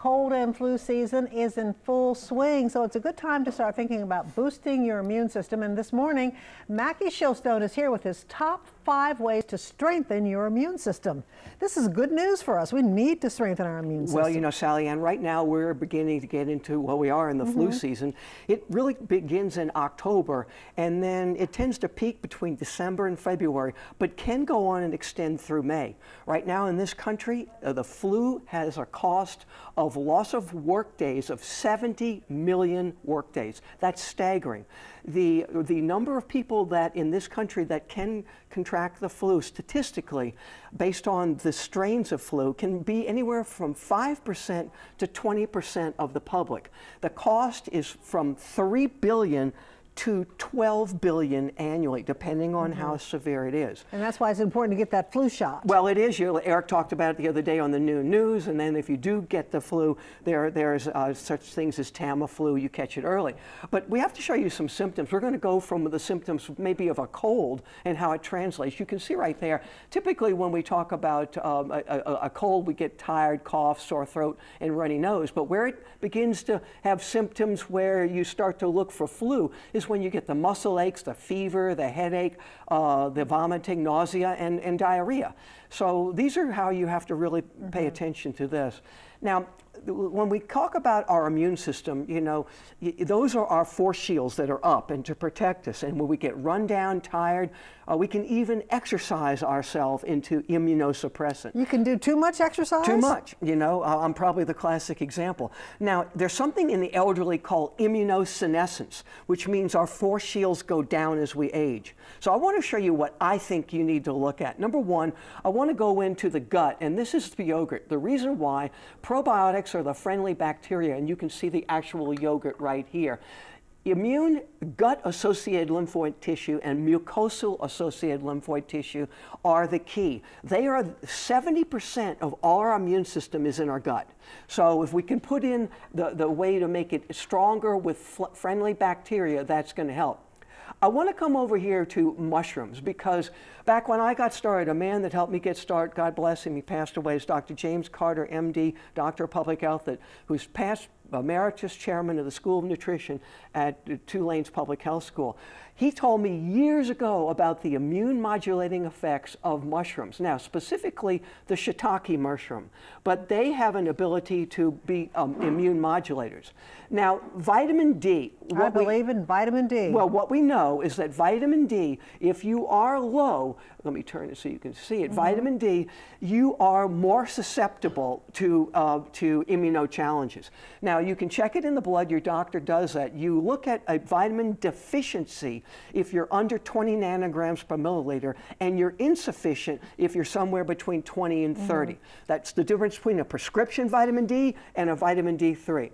Cold and flu season is in full swing, so it's a good time to start thinking about boosting your immune system. And this morning, Mackie Showstone is here with his top 5 ways to strengthen your immune system. This is good news for us. We need to strengthen our immune system. Well, you know, Sally Ann, right now we're beginning to get into, well, we are in the flu season. It really begins in October, and then it tends to peak between December and February, but can go on and extend through May. Right now in this country, the flu has a cost of loss of work days of 70 million work days. That's staggering. The number of people that in this country that can contract the flu statistically, based on the strains of flu, can be anywhere from 5% to 20% of the public. The cost is from $3 billion to $12 billion annually, depending on how severe it is. And that's why it's important to get that flu shot. Well, it is. Eric talked about it the other day on the noon news, and then if you do get the flu, there's such things as Tamiflu, you catch it early. But we have to show you some symptoms. We're going to go from the symptoms maybe of a cold and how it translates. You can see right there, typically when we talk about a cold, we get tired, cough, sore throat, and runny nose. But where it begins to have symptoms where you start to look for flu is when you get the muscle aches, the fever, the headache, the vomiting, nausea, and diarrhea. So these are how you have to really pay attention to this. Now, when we talk about our immune system, you know, those are our 4 shields that are up and to protect us. And when we get run down, tired, we can even exercise ourselves into immunosuppressant. You can do too much exercise? Too much, you know. I'm probably the classic example. Now, there's something in the elderly called immunosenescence, which means our 4 shields go down as we age. So I want to show you what I think you need to look at. Number 1, I want to go into the gut, and this is the yogurt. The reason why probiotics are the friendly bacteria, and you can see the actual yogurt right here. Immune gut-associated lymphoid tissue and mucosal-associated lymphoid tissue are the key. They are 70% of all our immune system is in our gut. So if we can put in the way to make it stronger with friendly bacteria, that's going to help. I want to come over here to mushrooms because back when I got started, a man that helped me get started, God bless him, he passed away, is Dr. James Carter, MD, Doctor of Public Health, who's past emeritus chairman of the School of Nutrition at Tulane's Public Health School. He told me years ago about the immune modulating effects of mushrooms. Now, specifically the shiitake mushroom, but they have an ability to be immune modulators. Now, vitamin D. I believe in vitamin D. Well, what we know is that vitamin D, if you are low, let me turn it so you can see it, vitamin D, you are more susceptible to immuno challenges. Now, you can check it in the blood, your doctor does that. You look at a vitamin deficiency if you're under 20 nanograms per milliliter, and you're insufficient if you're somewhere between 20 and 30. That's the difference between a prescription vitamin D and a vitamin D3.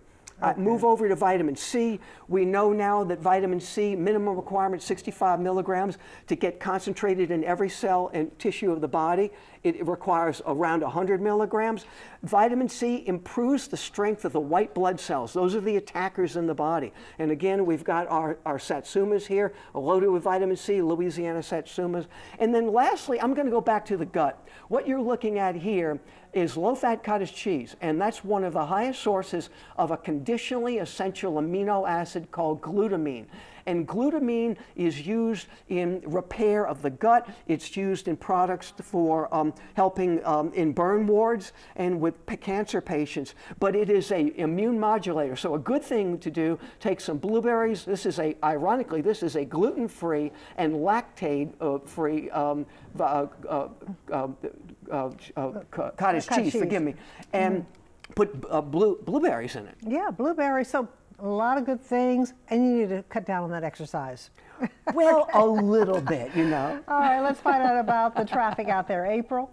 Move over to vitamin C. We know now that vitamin C, minimum requirement 65 milligrams to get concentrated in every cell and tissue of the body. It requires around 100 milligrams. Vitamin C improves the strength of the white blood cells. Those are the attackers in the body. And again, we've got our satsumas here, loaded with vitamin C, Louisiana satsumas. And then lastly, I'm going to go back to the gut. What you're looking at here is low-fat cottage cheese, and that's one of the highest sources of a conditionally essential amino acid called glutamine. And glutamine is used in repair of the gut. It's used in products for helping in burn wards and with cancer patients. But it is an immune modulator. So a good thing to do, take some blueberries. This is ironically, this is a gluten-free and lactate-free cottage cheese, forgive me, and put blueberries in it. Yeah, blueberries. So a lot of good things, and you need to cut down on that exercise. Well, a little bit, you know. All right, let's find out about the traffic out there. April?